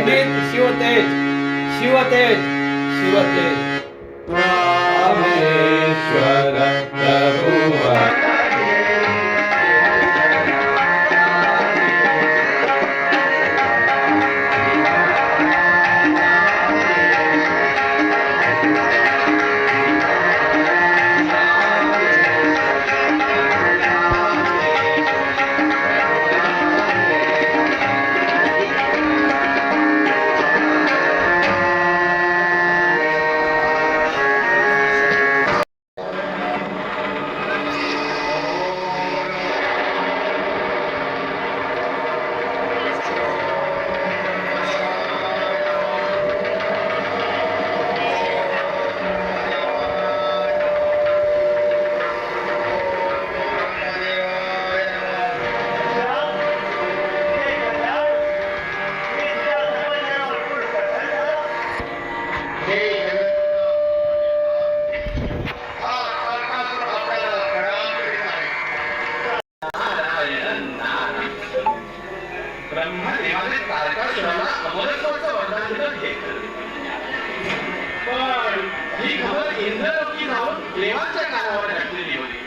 पंडित शिवतेज शिवतेज शिवतेज रामेश्वर प्रभु ब्रह्मदेवाने तारकासुराला अमरत्वाचं वरदान दिलं हे खरं. पण ही खबर इंद्रलोकी जाऊन देवांच्या कानावर घातलेली होती.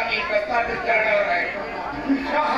मी प्रस्थापित करण्यावर आहे.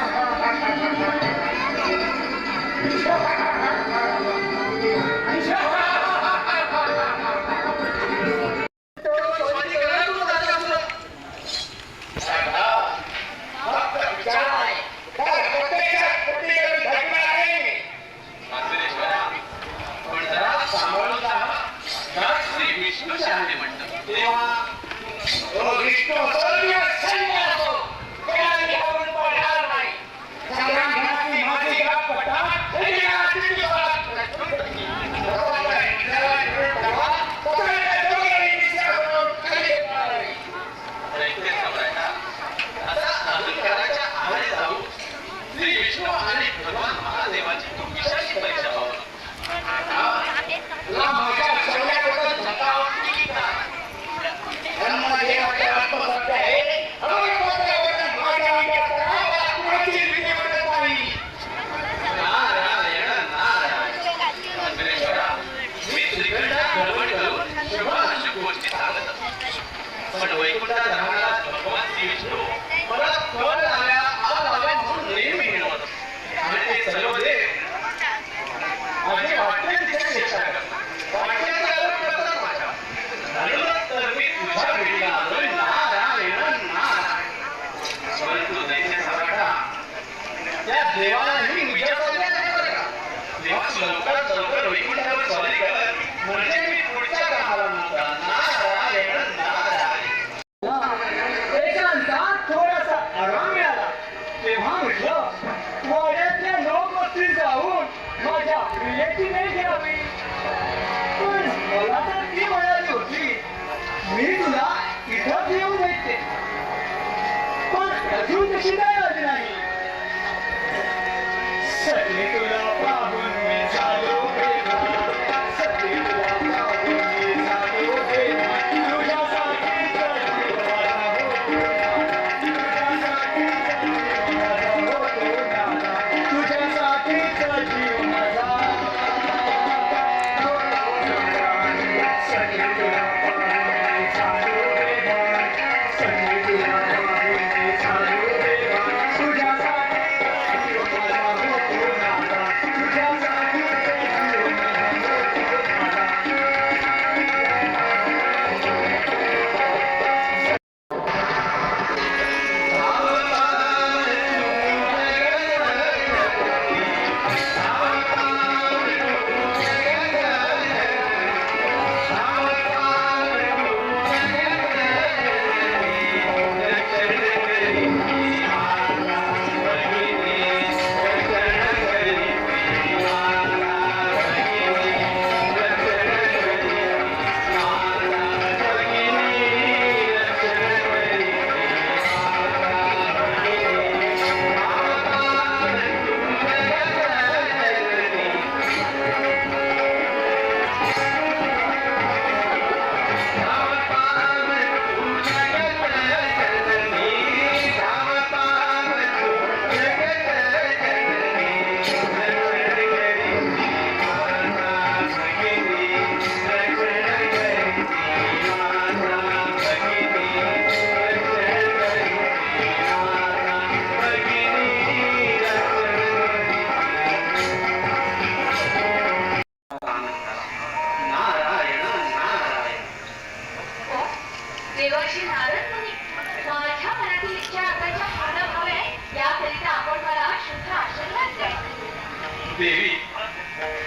देवी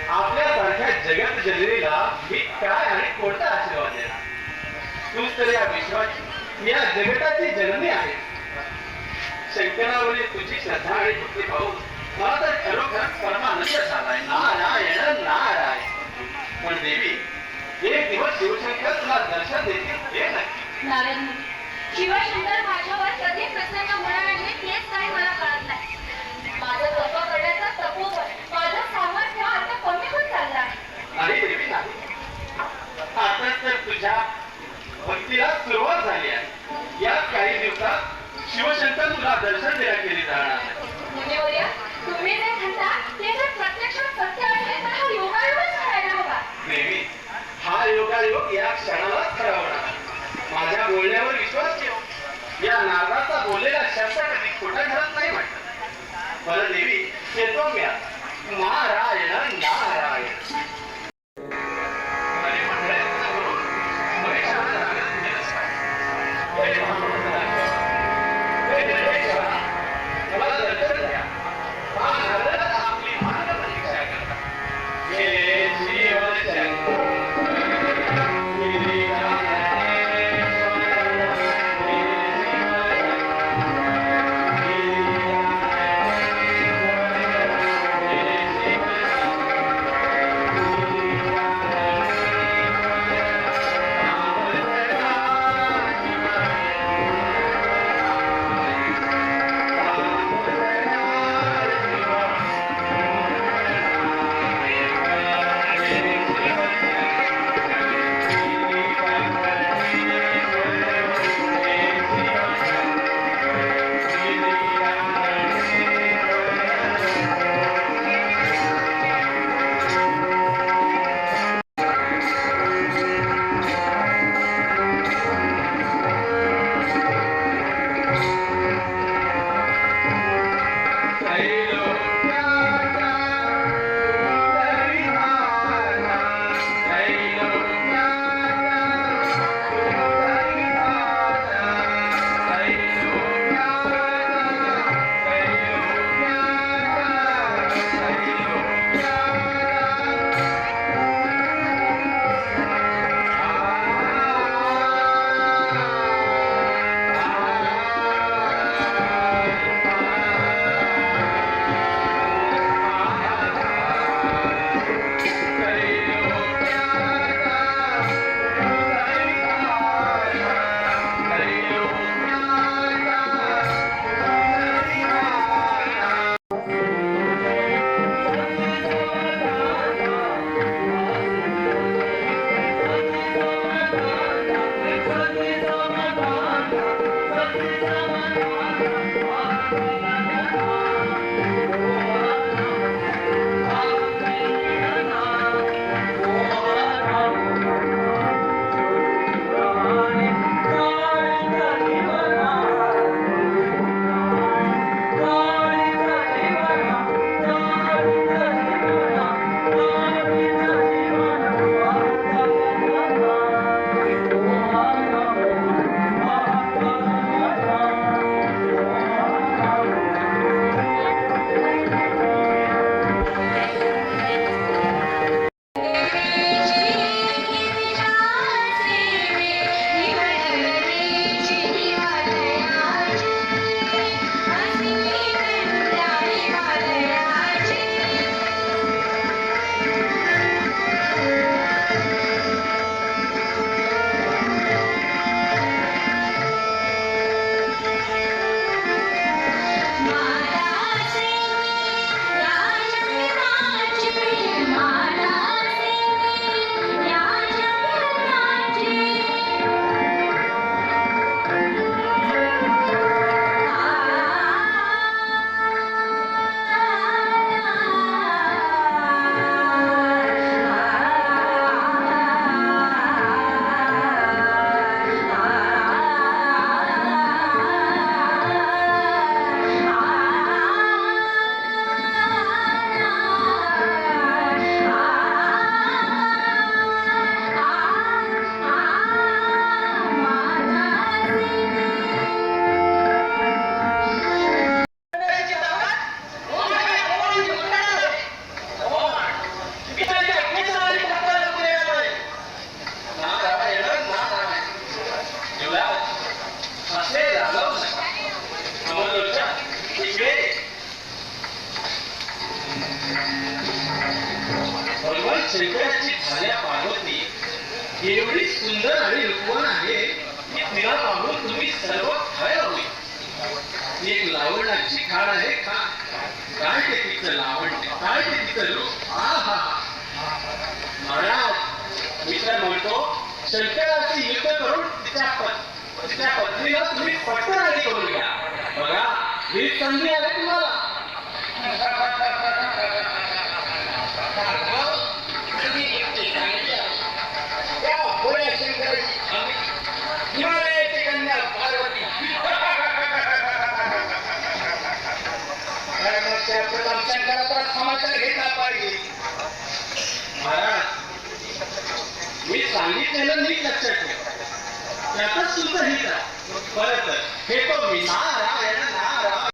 आपल्यासारख्या जगत जनरेला मी काय आणि कोणता आशीर्वाद देणार? तूच तर या विश्वाची या जगताची जननी आहे. शंकरावरील तुझी श्रद्धा आणि भक्ती पाहून मला तर खरोखर परमानंद झालाय. नारायण नारायण. पण देवी एक दिवस शिवशंकर तुला दर्शन देतील हे नक्की. नारायण शिवशंकर माझ्यावर कधी प्रसन्न होणार आहे तेच काही मला कळत नाही. माझं तप करण्याचा तपोबळ माझं सामर्थ्य आता कमी होत चाललं आहे. आणि देवी नाही आताच तर तुझ्या भक्तीला सुरुवात झाली आहे. या काही दिवसात शिवशंकर तुला दर्शन द्यायला केली जाणार आहे. मुनिवर्य तुम्ही जे म्हणता ते जर प्रत्यक्षात सत्य असेल तर हा योगायोगच करायला हवा. देवी हा योगायोग या क्षणालाच खरा होणार. माझ्या बोलण्यावर विश्वास ठेव. या नागाचा बोल शंकराची भार्या पार्वती एवढी सुंदर आणि रूपवान आहे की तिला पाहून तुम्ही सर्व भय होईल. एक लावण्याची खाण आहे का? काय ते तिचं लावण्य, काय ते तिचं रूप! आहा! महाराज, मी तर म्हणतो शंकराची युद्ध करून तिच्या पत्नीला तुम्ही पटकन करून घ्या. बघा, ही संधी आहे तुम्हाला. हिमालयाची कन्या पार्वती शंकराचा समाचार घेतला पाहिजे. महाराज, मी सांगितलेलं नीट लक्षात ठेवा. त्यातच तुझं हित आहे. बरं तर हे तो मी नारायण नारायण.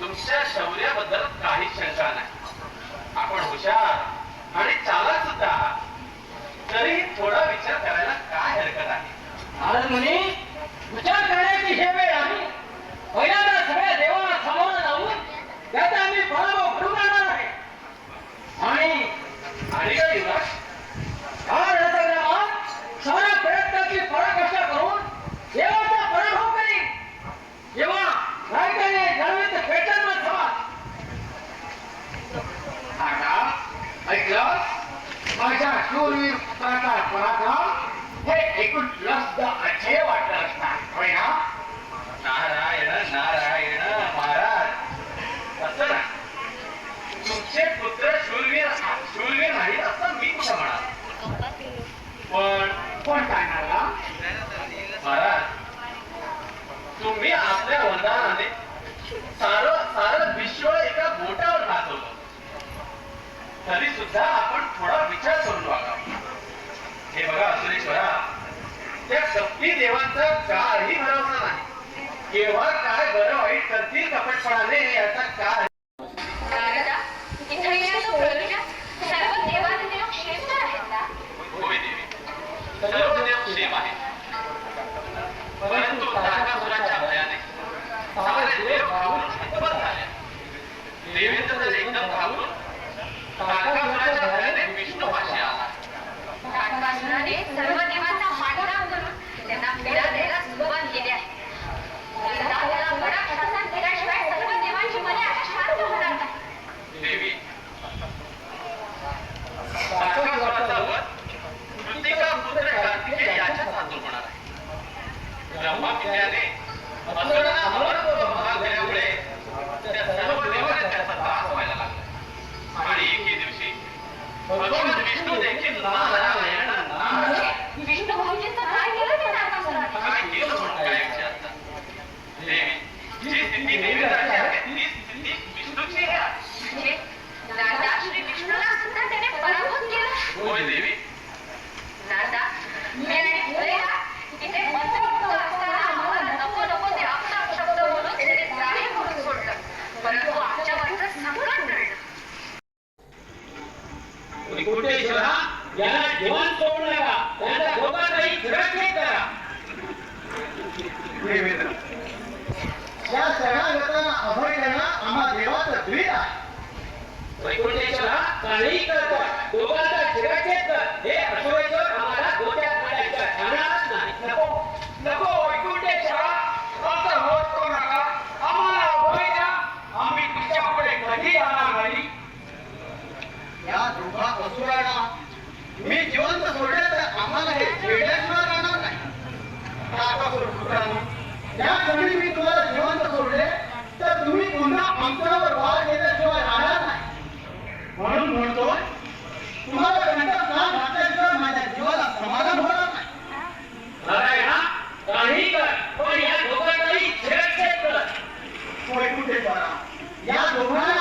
तुमच्या शौर्याबद्दल काही शंका नाही. आपण हुशार आणि चालक सुद्धा आहात. तरी थोडा विचार करायला काय हरकत आहे? महाराज म्हणे विचार करण्याची हे वेळ आहे. पहिल्यांदा सगळ्या देवाला सामोरं जाऊन त्याचा आम्ही पराभव घडून आणणार आहे. आणि काय युवराज? हा रणसंग्रामात साऱ्या प्रयत्नाची पराकाष्ठा करून देवाचा पराभव करीन. जेव्हा नायकाने जळवीत पेटन मत ऐकलं? माझ्या शूरवीर पुत्राचा पराक्रम हे ऐकून तुला सुद्धा अजय वाटलं असणार, होय ना? नारायण नारायण महाराज, असं ना तुमचे पुत्र शूरवीर नाहीत असं मी कुठं म्हणाल. कोण सांगणार? महाराज, तुम्ही आपल्या वरदानाने सारं विश्व एका बोटावर नाचवलं. तरी सुद्धा आपण थोडा विचार करून वागावा. हे बघा सुरेश्वरा, त्या सप्ती देवांचा काही भरोसा नाही. केव्हा काय बरं वाईट करतील कपटपणाने याचा काय. नारदा, इथे येण्याचं प्रयोजन सर्व देवाधिदेव श्रेष्ठ आहेत ना? होय देवी, सर्व देव सेम आहे. परंतु तारकासुराच्या भयाने सारे देव घाबरून हतबल झाले. देवेंद्र तर एकदम घाबरून तारकासुराच्या भयाने विष्णूपाशी आला. तारकासुराने सर्व देवांचा मानराव करून त्यांना पीडा द्यायला सुरुवात केली आहे. नारदा, त्याला बडा शासन केल्याशिवाय सर्व देवांची मने आता शांत होणार नाही. देवी, तारकासुराचा वध कृतिका पुत्र कार्तिकेय याच्याच हातून होणार आहे. ब्रह्मविद्याने असुरांना अमरत्व भाग दिल्यामुळे त्या सर्व देवाने त्याचा त्रास व्हायला लागला. आणि एके दिवशी भगवान विष्णू देखील नारायण नारायण विष्णू भाऊजींचं काय केलं ते तारकासुराने? काय केलं म्हणून काय विचारता? देवी, जी स्थिती देवेंद्राची आहे ती स्थिती विष्णूची आहे. म्हणजे नारदा श्री विष्णूला सुद्धा त्याने पराभूत केलं. होय देवी. नारदा, मी आणि भोलेला इथे मंत्रमुग्ध असताना आम्हाला नको नको ते आपला शब्द बोलून त्याने जाहीर करून सोडलं. परंतु आमच्यावरचं संकट टळलं. कुटेश्वरा, याला जीवन सोडू नका. त्यांचा दोघांनाही सुरक्षित करा. देवेंद्र, या शरणागतांना अभय देणं आम्हा देवाचं द्वित आहे. वैकुंठेश्वरा, काहीही करतो दोघांचा सुरक्षित कर. हे अश्वेश्वर आम्हाला डोक्यात पडायचं ठरणारच नाही. नको वैकुंठेश्वरा, असं होत करू नका. आम्हाला अभय द्या. आम्ही तुमच्या पुढे कधी जाणार नाही. या दोघा असुरांना मी जिवंत सोडले तर आम्हाला हे खेळल्याशिवाय राहणार नाही. तारकासुर पुत्रांनो, या क्षणी मी तुम्हाला जिवंत सोडले तर तुम्ही पुन्हा आमच्यावर वार केल्याशिवाय राहणार नाही. म्हणून म्हणतोय, तुम्हाला कंटाळ ना घातल्याशिवाय माझ्या जीवाला समाधान होणार नाही. नारायणा, काहीही कर, पण या दोघांनाही सुरक्षित कर. वैकुंठेश्वरा, या दोघांना